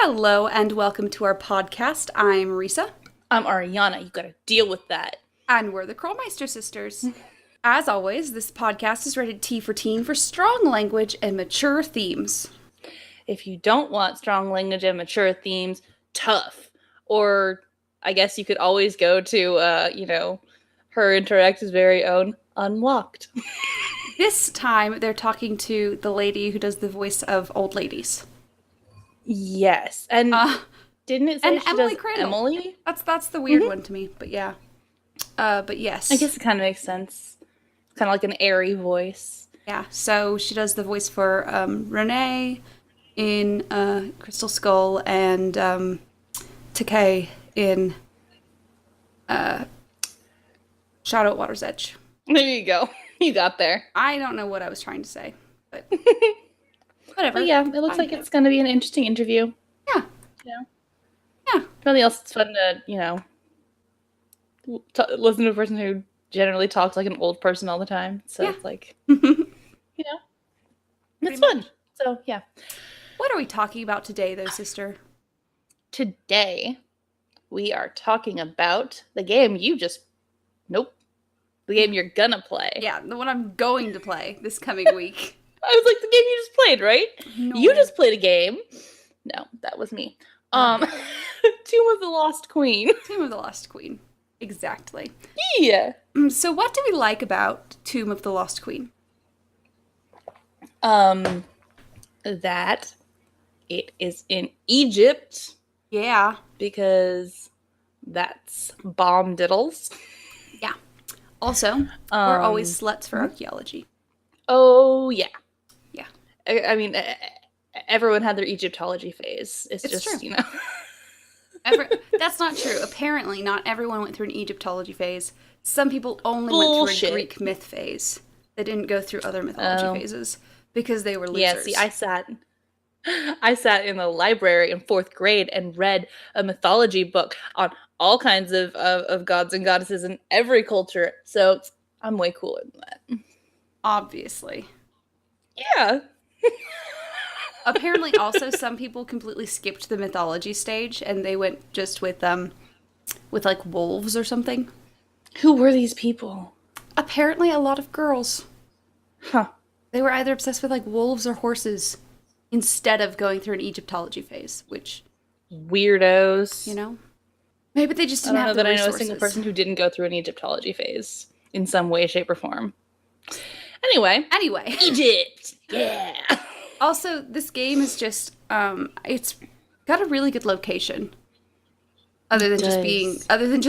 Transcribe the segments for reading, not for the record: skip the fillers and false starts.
Hello and welcome to our podcast. I'm Risa, I'm Ariana. You gotta deal with that. and we're the Krolmeister sisters. As always, this podcast is rated T for teen for strong language and mature themes. If you don't want strong language and mature themes, tough. Or I guess you could always go to, her Interactive's very own Unlocked. This time, they're talking to the lady who does the voice of old ladies. Yes. And didn't it say and she Emily does Crandall. Emily? That's the weird one to me, but yeah. But yes. I guess it kind of makes sense. It's kind of like an airy voice. Yeah, so she does the voice for Renee in Crystal Skull and Takei in Shadow at Water's Edge. There you go. You got there. I don't know what I was trying to say, but whatever. But yeah, it looks like it's going to be an interesting interview. Yeah. Yeah. Really else, it's fun to, listen to a person who generally talks like an old person all the time. So Yeah. it's like, Pretty it's fun. So yeah. What are we talking about today, though, sister? Today, we are talking about the game the game you're gonna play. Yeah, the one I'm going to play this coming week. I was like, the game you just played, right? No. You just played a game. No, that was me. Tomb of the Lost Queen. Tomb of the Lost Queen. Exactly. Yeah. So what do we like about Tomb of the Lost Queen? That it is in Egypt. Yeah. Because that's bomb diddles. Yeah. Also, we're always sluts for archaeology. Oh, yeah. Yeah. I mean, everyone had their Egyptology phase. It's just, true. That's not true. Apparently, not everyone went through an Egyptology phase. Some people only went through a Greek myth phase. They didn't go through other mythology phases because they were losers. Yeah, see, I sat in the library in 4th grade and read a mythology book on all kinds of gods and goddesses in every culture. So I'm way cooler than that. Obviously. Yeah. Apparently, also, some people completely skipped the mythology stage and they went just with like wolves or something. Who were these people? Apparently, a lot of girls. Huh. They were either obsessed with like wolves or horses instead of going through an Egyptology phase, which weirdos. Maybe they just didn't have the resources. I know a single person who didn't go through an Egyptology phase in some way, shape, or form. Anyway. Egypt! Yeah! Also, this game is just, it's got a really good location. Other than just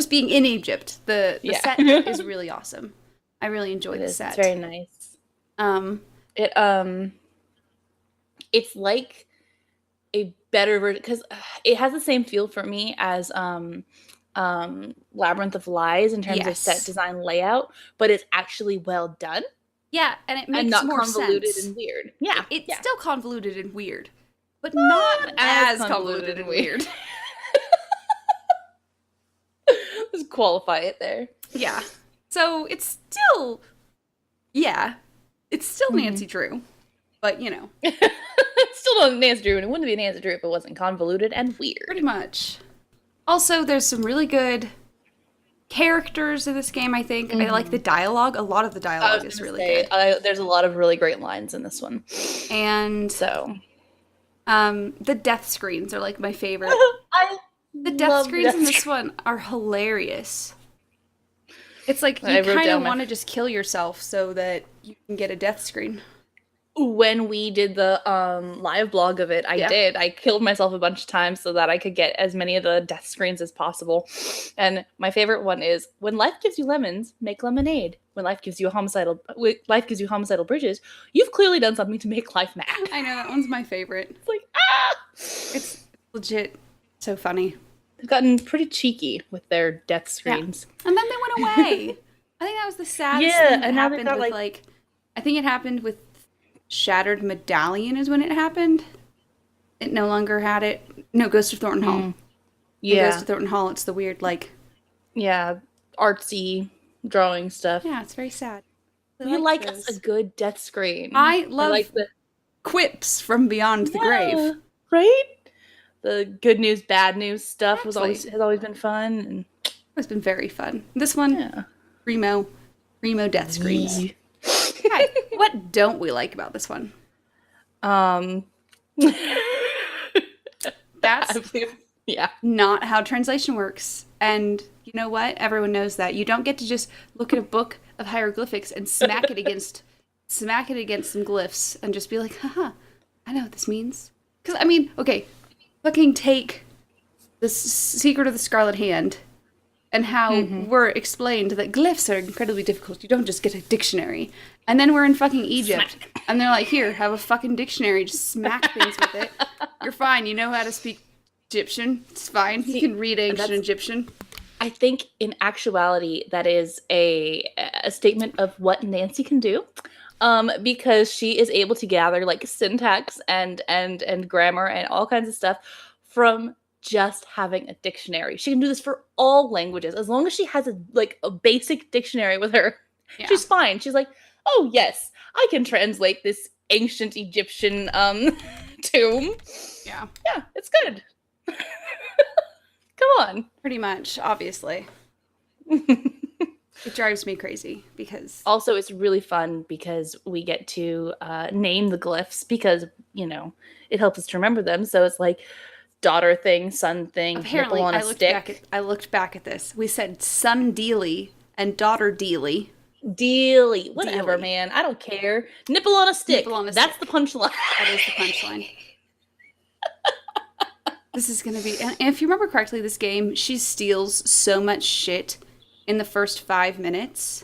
being in Egypt. The set is really awesome. I really enjoy the set. It's very nice. It's like a better version because it has the same feel for me as Labyrinth of Lies in terms of set design layout, but it's actually well done. Yeah, and it makes not more convoluted sense. And weird. Yeah, it's still convoluted and weird, but not as convoluted and weird. Let's qualify it there. Yeah. So it's still, Nancy Drew, but It's still not Nancy Drew, and it wouldn't be Nancy Drew if it wasn't convoluted and weird. Pretty much. Also, there's some really good characters in this game, I think. I like the dialogue. A lot of the dialogue is really good. There's a lot of really great lines in this one. And so, the death screens are like my favorite. The death screens in this one are hilarious. It's like you kind of want to just kill yourself so that you can get a death screen. When we did the live blog of it, I killed myself a bunch of times so that I could get as many of the death screens as possible. And my favorite one is, when life gives you lemons, make lemonade. When life gives you homicidal bridges, you've clearly done something to make life mad. I know, that one's my favorite. It's like, It's legit so funny. They've gotten pretty cheeky with their death screens. Yeah. And then they went away. I think that was the saddest thing that happened with I think it happened with Shattered Medallion is when it happened. It no longer had it. No, Ghost of Thornton Hall. Yeah. Ghost of Thornton Hall, it's the weird, artsy drawing stuff. Yeah, it's very sad. We like us a good death screen. I love the quips from Beyond the Grave. Right? the good news, bad news stuff has always been fun, and it's been very fun. This one, primo death screens. Right. What don't we like about this one? That's not how translation works. And you know what? Everyone knows that. You don't get to just look at a book of hieroglyphics and smack it against some glyphs and just be like, haha, I know what this means. Because, I mean, okay, fucking take the Secret of the Scarlet Hand and how we're explained that glyphs are incredibly difficult. You don't just get a dictionary. And then we're in fucking Egypt. And they're like, here, have a fucking dictionary. Just smack things with it. You're fine. You know how to speak Egyptian. It's fine. You can read ancient Egyptian. I think in actuality, that is a statement of what Nancy can do. Because she is able to gather like syntax and grammar and all kinds of stuff from just having a dictionary. She can do this for all languages. As long as she has a basic dictionary with her, she's fine. She's like, oh yes, I can translate this ancient Egyptian tomb. Yeah, it's good. Come on. Pretty much, obviously. It drives me crazy because... Also, it's really fun because we get to name the glyphs because, you know, it helps us to remember them. So it's like daughter thing, son thing, apparently, nipple on a stick. I looked back at this. We said son dealy and daughter dealy. Dealy. Whatever, man. I don't care. Nipple on a stick. That's the punchline. That is the punchline. This is going to be... And if you remember correctly, this game, she steals so much shit in the first 5 minutes.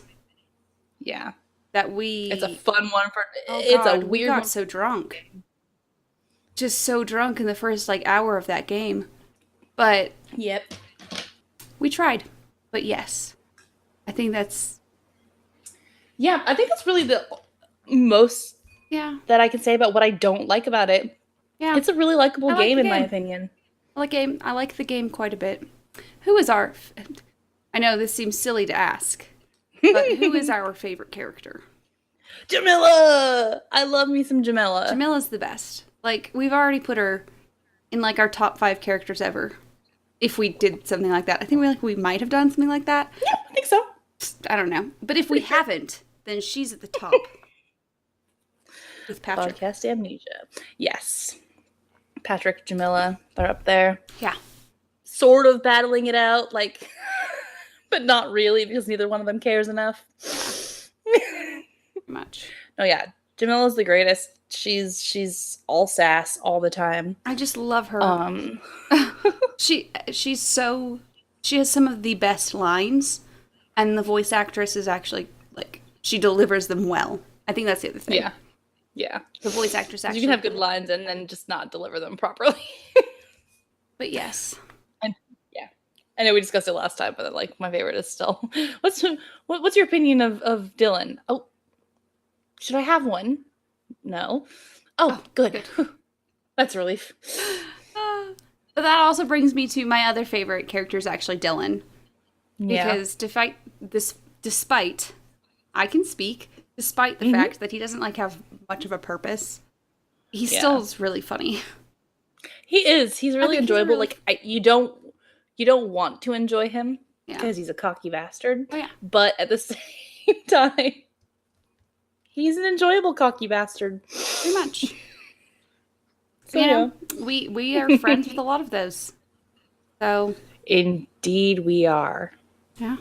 Yeah. That we... It's a fun one for... it's a weird we got one. So drunk. Just so drunk in the first, hour of that game. But... Yep. We tried. But yes. I think that's... Yeah, I think that's really the most that I can say about what I don't like about it. Yeah. It's a really likable game, in my opinion. I like the game quite a bit. Who is our... I know this seems silly to ask, but who is our favorite character? Jamila! I love me some Jamila. Jamila's the best. We've already put her in, our top 5 characters ever. If we did something like that. I think we might have done something like that. Yeah, I think so. I don't know. But if we haven't, then she's at the top. With Patrick. Podcast amnesia. Yes. Patrick, Jamila, they're up there. Yeah. Sort of battling it out, but not really because neither one of them cares enough. Much. No, yeah. Jamila's the greatest. She's all sass all the time. I just love her. She has some of the best lines, and the voice actress is actually she delivers them well. I think that's the other thing. Yeah. Yeah. The voice actress actually... You can have good lines and then just not deliver them properly. But yes. And yeah. I know we discussed it last time, but my favorite is still... What's your opinion of Dylan? Oh, should I have one? No. Oh, good. That's a relief. But that also brings me to my other favorite character is actually Dylan. Yeah. Because despite I can speak... Despite the fact that he doesn't have much of a purpose, he still is really funny. He is. He's really enjoyable. You don't want to enjoy him because he's a cocky bastard. Oh, yeah. But at the same time, he's an enjoyable cocky bastard. Pretty much. So, we are friends with a lot of those. So indeed, we are. Yeah.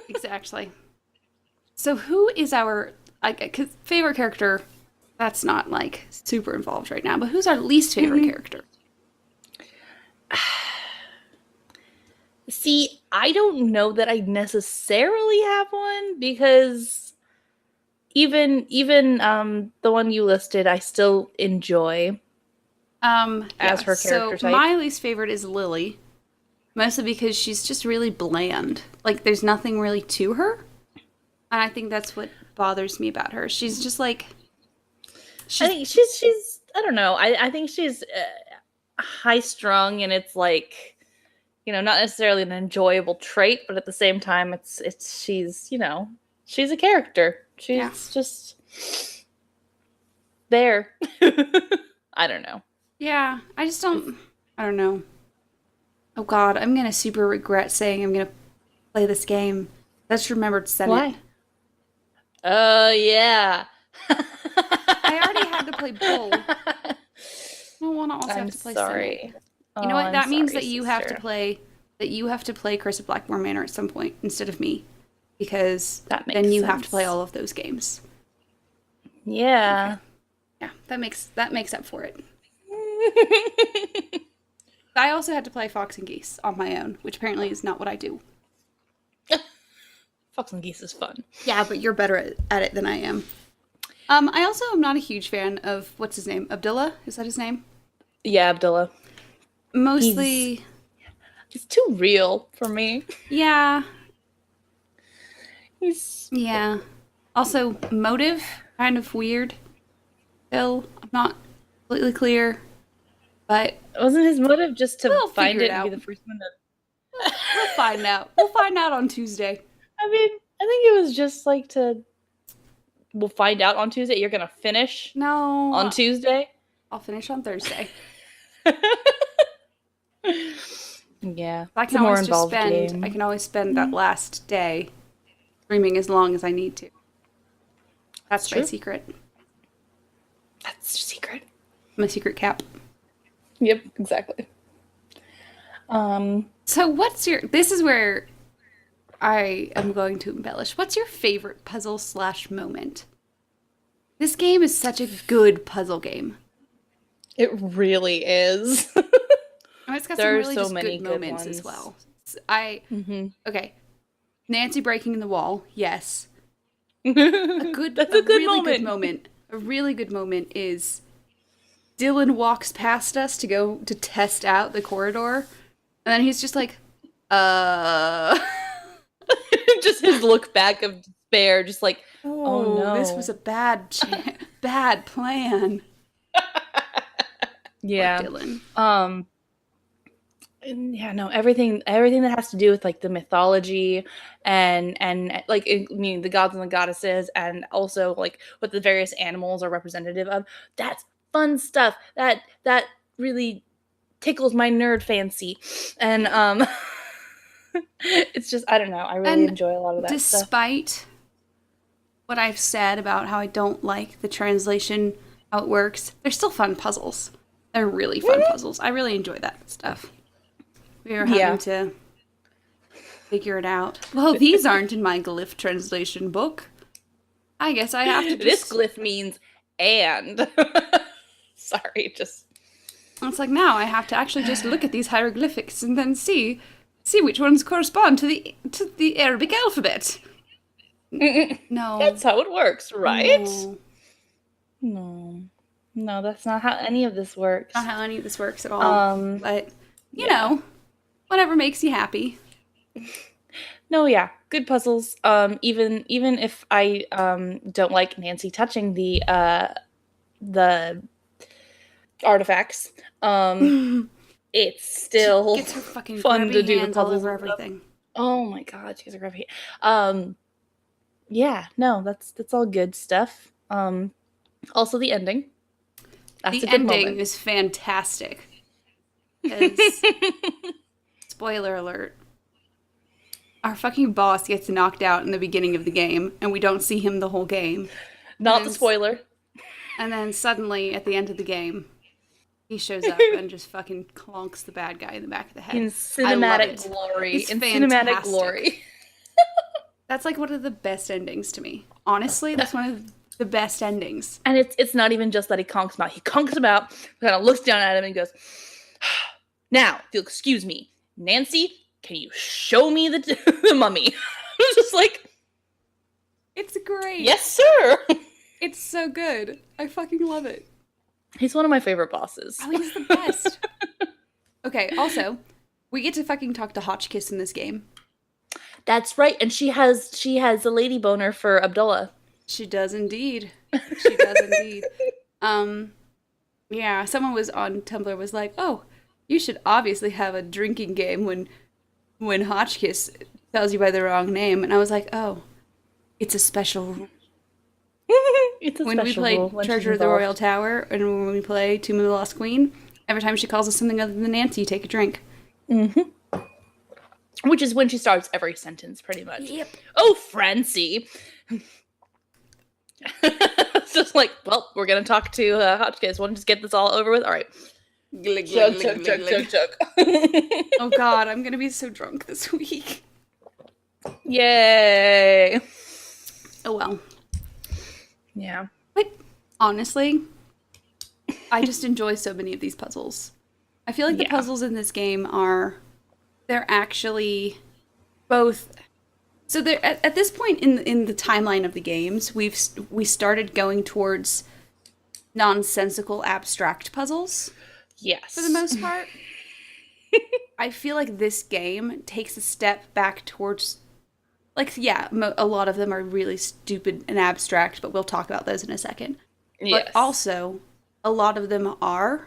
Exactly. So who is our favorite character? That's not super involved right now, but who's our least favorite character? See, I don't know that I necessarily have one because even the one you listed, I still enjoy as her character type. My least favorite is Lily. Mostly because she's just really bland. There's nothing really to her. And I think that's what bothers me about her. She's just I think she's I don't know. I think she's high-strung, and it's not necessarily an enjoyable trait, but at the same time, she's a character. She's just there. I don't know. Yeah, I just don't. I don't know. Oh God, I'm gonna super regret saying I'm gonna play this game. I just remembered Senate. Why? Oh yeah. I already had to play Bull. I don't want to also have to play Senate. You know what? That means that you have to play. That you have to play Curse of Blackmore Manor at some point instead of me, because then you have to play all of those games. Yeah. Okay. Yeah, that makes up for it. I also had to play Fox and Geese on my own, which apparently is not what I do. Fox and Geese is fun. Yeah, but you're better at it than I am. I also am not a huge fan of, what's his name? Abdullah? Is that his name? Yeah, Abdullah. Mostly... He's too real for me. Yeah. He's... Yeah. Also, motive? Kind of weird. Still, I'm not completely clear. But... Wasn't his motive just to find it and be the first one to... We'll find out. We'll find out on Tuesday. I mean, I think it was just like to... We'll find out on Tuesday. You're gonna finish? No. On Tuesday? I'll finish on Thursday. Yeah. I can always spend that last day streaming as long as I need to. That's my secret. That's your secret. My secret cap. Yep, exactly. So this is where I am going to embellish. What's your favorite puzzle / moment? This game is such a good puzzle game. It really is. And it's got some really just good moments as well. Okay. Nancy breaking the wall, yes. That's a good moment. A really good moment is Dylan walks past us to go to test out the corridor, and then he's just like, just his look back of despair, just like, oh no, this was a bad plan. Yeah. Poor Dylan. Yeah, no, everything that has to do with like the mythology and like the gods and the goddesses, and also like what the various animals are representative of. That's fun stuff. That really tickles my nerd fancy, and it's just, I don't know. I really enjoy a lot of that stuff. Despite what I've said about how I don't like the translation, how it works, they're still fun puzzles. They're really fun puzzles. I really enjoy that stuff. We were having to figure it out. Well, these aren't in my glyph translation book. I guess I have to This glyph means and. Sorry, just... It's like, now I have to actually just look at these hieroglyphics and then see which ones correspond to the Arabic alphabet. No. That's how it works, right? No. No, that's not how any of this works. Not how any of this works at all. But, you know, whatever makes you happy. No, yeah. Good puzzles. Even if I don't like Nancy touching the artifacts, it's still gets her fucking fun to do the puzzles all over everything. Oh my god, she gets her grubby. Yeah, no, that's all good stuff. Also the ending. That's the a good ending moment. is fantastic. Spoiler alert. Our fucking boss gets knocked out in the beginning of the game, and we don't see him the whole game. Not the spoiler. And then suddenly, at the end of the game, he shows up and just fucking clonks the bad guy in the back of the head. In cinematic glory. It's fantastic. Cinematic glory. That's like one of the best endings to me. Honestly, that's one of the best endings. And it's not even just that he conks him out. He conks him out, kind of looks down at him and goes, now, if you'll excuse me, Nancy, can you show me the mummy? I was just like... It's great. Yes, sir. It's so good. I fucking love it. He's one of my favorite bosses. Oh, he's the best. Okay, also, we get to fucking talk to Hotchkiss in this game. That's right, and she has a lady boner for Abdullah. She does indeed. She does indeed. Yeah, someone was on Tumblr was like, oh, you should obviously have a drinking game when Hotchkiss tells you by the wrong name. And I was like, oh, it's a special rule. It's a when we special play rule when she's Treasure of the involved. Royal Tower and when we play Tomb of the Lost Queen, every time she calls us something other than Nancy, take a drink. Which is when she starts every sentence, pretty much. Yep. Oh, Francie. It's just like, well, we're gonna talk to Hotchkiss. Want to just get this all over with? All right. Chug, chug, chug, chug, chug. Oh God, I'm gonna be so drunk this week. Yay! Oh well. Yeah. But honestly, I just enjoy so many of these puzzles. I feel like the puzzles in this game they're actually both. So they're at this point in the timeline of the games, we started going towards nonsensical abstract puzzles. Yes. For the most part. I feel like this game takes a step back towards, like, yeah, a lot of them are really stupid and abstract, but we'll talk about those in a second. Yes. But also, a lot of them are,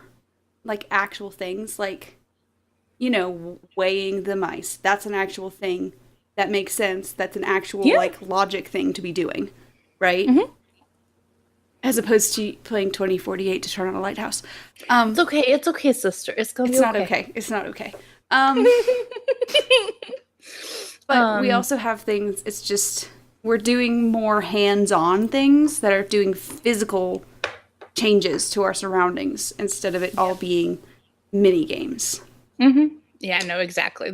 like, actual things, like, you know, weighing the mice. That's an actual thing that makes sense. That's an actual, like, logic thing to be doing, right? Mm-hmm. As opposed to playing 2048 to turn on a lighthouse. It's okay, sister. It's gonna be okay. Not okay. It's not okay. But we also have things, it's just, we're doing more hands-on things that are doing physical changes to our surroundings instead of it all being mini games. Mm-hmm. Yeah, no, exactly.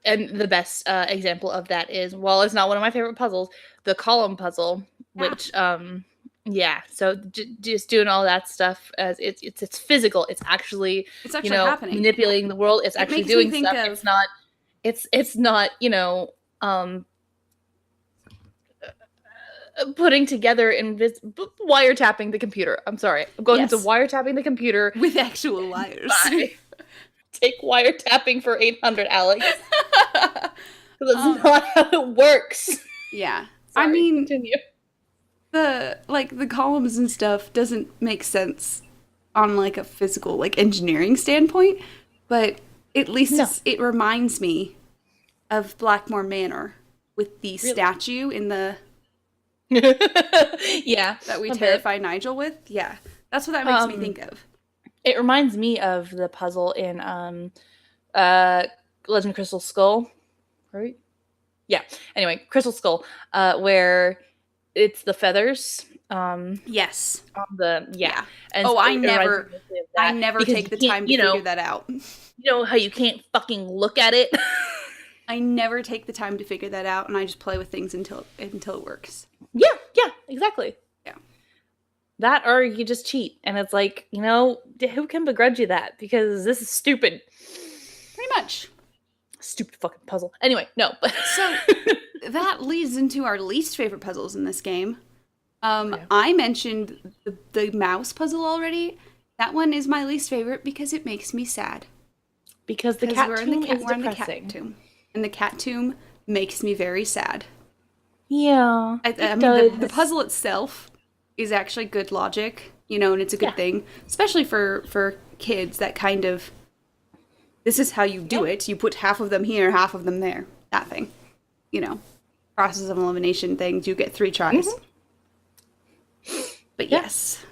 And the best example of that is, well, it's not one of my favorite puzzles, the column puzzle, which, so just doing all that stuff as it's physical. It's actually happening. Manipulating the world. It's actually doing stuff. It's not, putting together wiretapping the computer. I'm sorry. I'm going into wiretapping the computer. With actual wires. Take wiretapping for 800, Alex. Because that's not how it works. Yeah. Sorry, I mean, continue. the columns and stuff doesn't make sense on, like, a physical, like, engineering standpoint, but at least it reminds me of Blackmore Manor with the statue in the... that we terrify Nigel with. Yeah. That's what that makes me think of. It reminds me of the puzzle in Legend of Crystal Skull, right? Yeah. Anyway, Crystal Skull, where it's the feathers. Yes. On the And I never take the time to figure that out. You know how you can't fucking look at it? I never take the time to figure that out, and I just play with things until it works. Yeah, exactly. Yeah. That, or you just cheat, and it's like, who can begrudge you that? Because this is stupid. Pretty much. Stupid fucking puzzle. Anyway, no. So, that leads into our least favorite puzzles in this game. I mentioned the mouse puzzle already. That one is my least favorite because it makes me sad. Because the cat tomb is depressing. The cat tomb. And the cat tomb makes me very sad. Yeah, the puzzle itself is actually good logic, and it's a good thing, especially for kids. That kind of, this is how you do it. You put half of them here, half of them there. That thing, process of elimination things. You get 3 tries. Mm-hmm. But yes,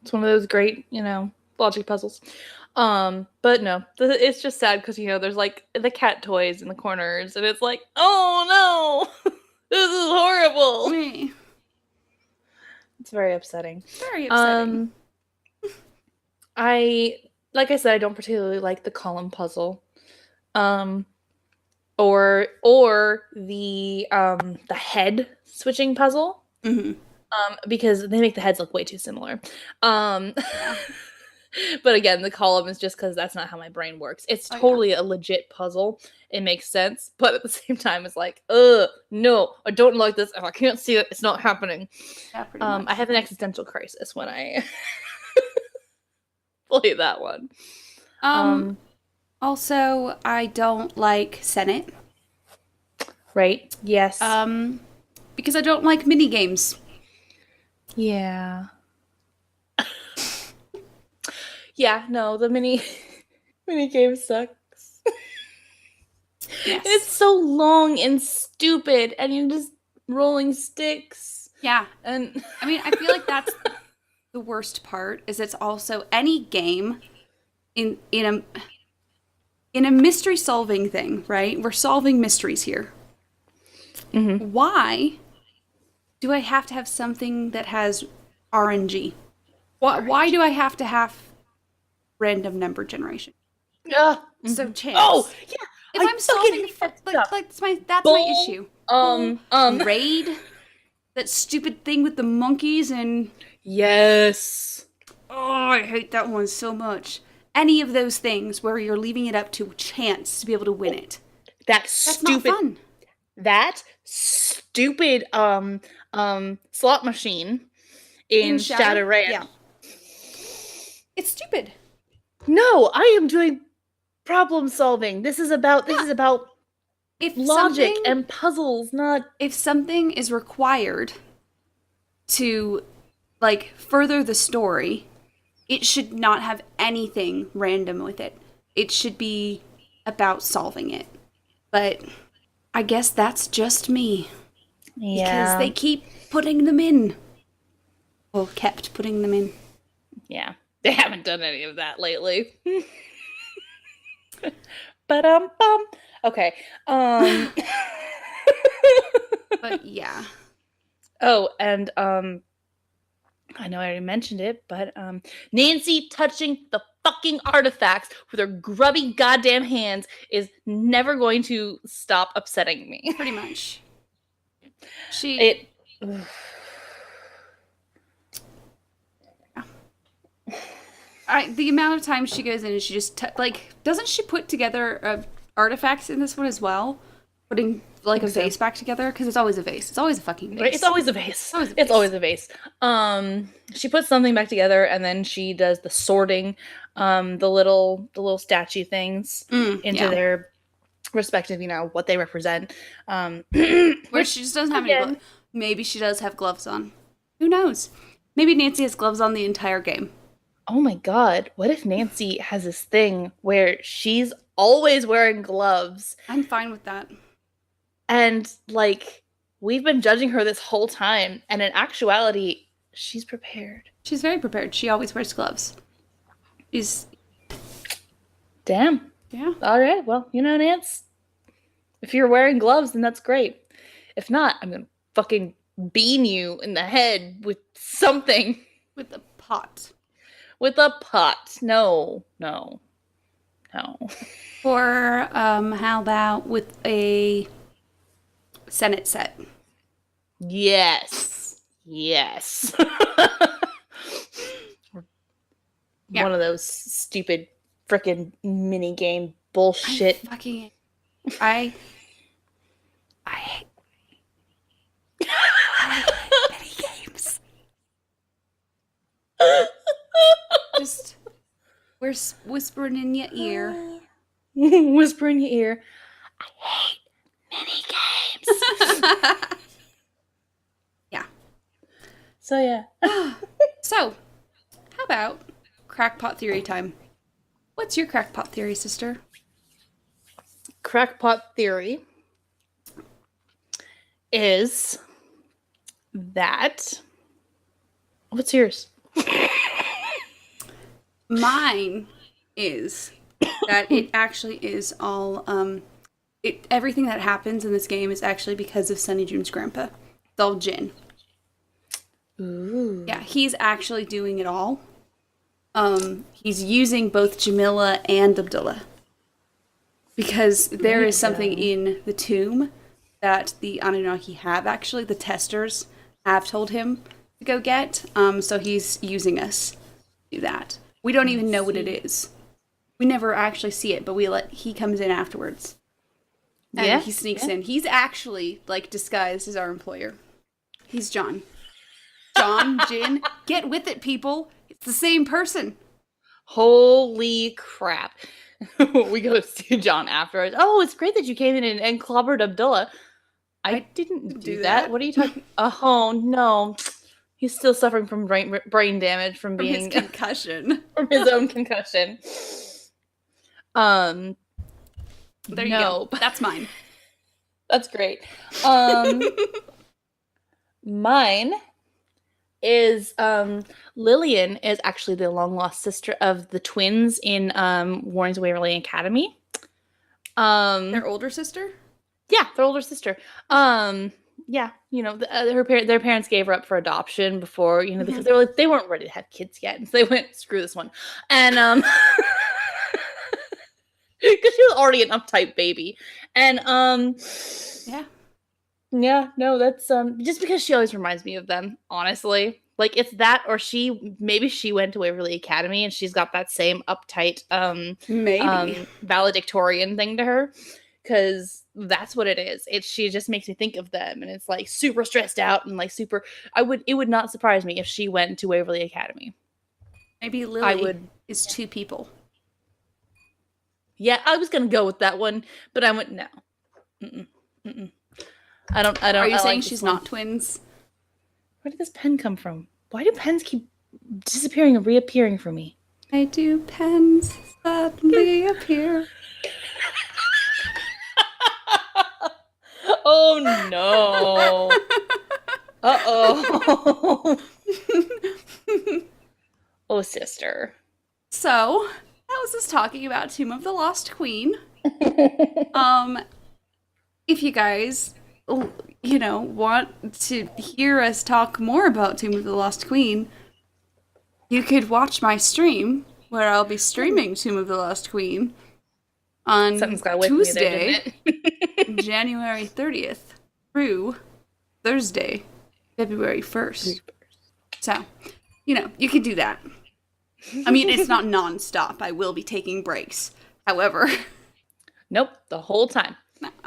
it's one of those great, logic puzzles. But no, it's just sad because, there's like the cat toys in the corners, and it's like, oh no. This is horrible. Me. It's very upsetting. Very upsetting. Like I said, I don't particularly like the column puzzle. Or the head switching puzzle. Mm-hmm. Because they make the heads look way too similar. But again, the column is just because that's not how my brain works. It's totally a legit puzzle. It makes sense. But at the same time, it's like, no, I don't like this. If I can't see it, it's not happening. Yeah, pretty much. I have an existential crisis when I play that one. Also, I don't like Senate. Right. Yes. Because I don't like mini games. Yeah. Yeah, no, the mini game sucks. Yes. It's so long and stupid, and you're just rolling sticks. Yeah. And I mean, I feel like that's the worst part is it's also any game in a mystery solving thing, right? We're solving mysteries here. mm-hmm. Why do I have to have something that has RNG? Why do I have to have random number generation? So Oh chance. yeah, If I I'm fucking solving hate that stuff. that's my issue. Raid, that stupid thing with the monkeys and Yes. oh, I hate that one so much. Any of those things where you're leaving it up to chance to be able to win it. That's not fun. That stupid slot machine in Shadowrun. Yeah. It's stupid. No, I am doing problem solving. This is about if logic and puzzles, not if something is required to like further the story, it should not have anything random with it. It should be about solving it. But I guess that's just me. yeah. Because they keep putting them in. Well, kept putting them in. Yeah. They haven't done any of that lately. But okay. But yeah. Oh, and I know I already mentioned it, but Nancy touching the fucking artifacts with her grubby goddamn hands is never going to stop upsetting me. Pretty much. The amount of times she goes in and she just doesn't she put together artifacts in this one as well? Putting like a vase back together because it's always a vase. It's always a fucking vase. It's always a vase. It's always a vase. She puts something back together and then she does the sorting, the little statue things into their respective, what they represent. Where she just doesn't have any gloves. Maybe she does have gloves on. Who knows? Maybe Nancy has gloves on the entire game. Oh my god, what if Nancy has this thing where she's always wearing gloves? I'm fine with that. And, we've been judging her this whole time, and in actuality, she's prepared. She's very prepared. She always wears gloves. Damn. Yeah. All right, well, Nance, if you're wearing gloves, then that's great. If not, I'm gonna fucking bean you in the head with something. With a pot. With a pot. No. Or, how about with a Senate set? Yes. Yeah. One of those stupid frickin' mini game bullshit. I hate mini games. Just whispering in your ear. Whisper in your ear. I hate mini games. Yeah. So yeah. So, how about crackpot theory time? What's your crackpot theory, sister? Crackpot theory is that... What's yours? Mine is that it actually is all everything that happens in this game is actually because of Sunny June's grandpa. It's all Jin. Ooh. Yeah, he's actually doing it all. He's using both Jamila and Abdullah. Because there is something in the tomb that the Anunnaki have, actually. The testers have told him to go get. So he's using us to do that. We don't even know what it is. We never actually see it, but he comes in afterwards. And he sneaks in. He's actually, disguised as our employer. He's John. John, Jin, get with it, people. It's the same person. Holy crap. We go see John afterwards. Oh, it's great that you came in and clobbered Abdullah. I didn't do that. What are you talking? Oh, no. He's still suffering from brain damage from being... his concussion. From his own concussion. There you go. That's mine. That's great. Mine is Lillian is actually the long lost sister of the twins in Warren's Waverly Academy. Their older sister? Yeah, their older sister. Yeah, you know, their parents gave her up for adoption before, you know, because they were like, they weren't ready to have kids yet, and so they went, screw this one, and because she was already an uptight baby, and yeah, no, that's just because she always reminds me of them, honestly. Like, it's that, or maybe she went to Waverly Academy and she's got that same uptight valedictorian thing to her, because that's what it is. She just makes me think of them, and it's like super stressed out and like super. It would not surprise me if she went to Waverly Academy. Maybe Lily is two people. Yeah, I was gonna go with that one, but I went no. I don't. Are you saying she's not twins? Where did this pen come from? Why do pens keep disappearing and reappearing for me? Why do pens suddenly appear? Oh no. Uh-oh. Oh, sister. So, that was us talking about Tomb of the Lost Queen. If you guys, you know, want to hear us talk more about Tomb of the Lost Queen, you could watch my stream, where I'll be streaming Tomb of the Lost Queen on Tuesday, January 30th through Thursday, February 1st. So, you know, you could do that. I mean, it's not non-stop. I will be taking breaks. However. Nope, the whole time.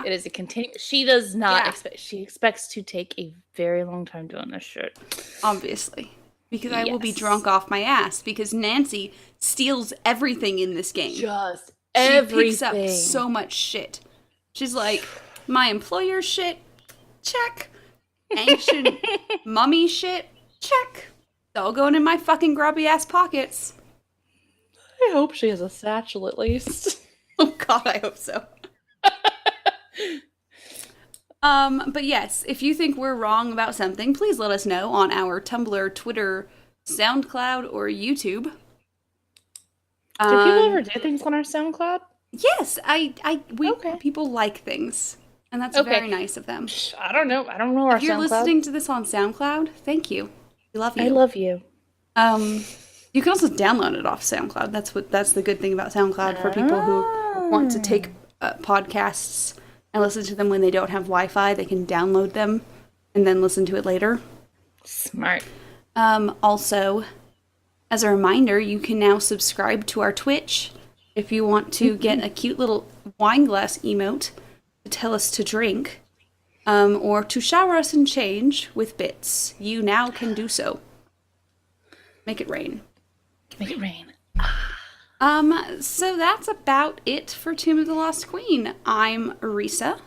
It is a continuous. She does not expect. She expects to take a very long time doing this shit. Obviously. Because I will be drunk off my ass. Because Nancy steals everything in this game. Just everything. She picks up so much shit. She's like, my employer shit, check. Ancient mummy shit, check. It's all going in my fucking grubby ass pockets. I hope she has a satchel at least. Oh god, I hope so. But yes, if you think we're wrong about something, please let us know on our Tumblr, Twitter, SoundCloud, or YouTube. Do people ever do things on our SoundCloud? Yes, people like things, and that's very nice of them. I don't know our SoundCloud. If you're listening to this on SoundCloud, thank you. We love you. I love you. You can also download it off SoundCloud. That's the good thing about SoundCloud for people who want to take podcasts and listen to them when they don't have Wi-Fi. They can download them and then listen to it later. Smart. Also, as a reminder, you can now subscribe to our Twitch if you want to get a cute little wine glass emote to tell us to drink, or to shower us in change with bits. You now can do so. Make it rain. Make it rain. So that's about it for Tomb of the Lost Queen. I'm Risa.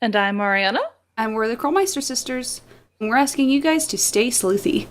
And I'm Mariana. And we're the Krolmeister sisters. And we're asking you guys to stay sleuthy.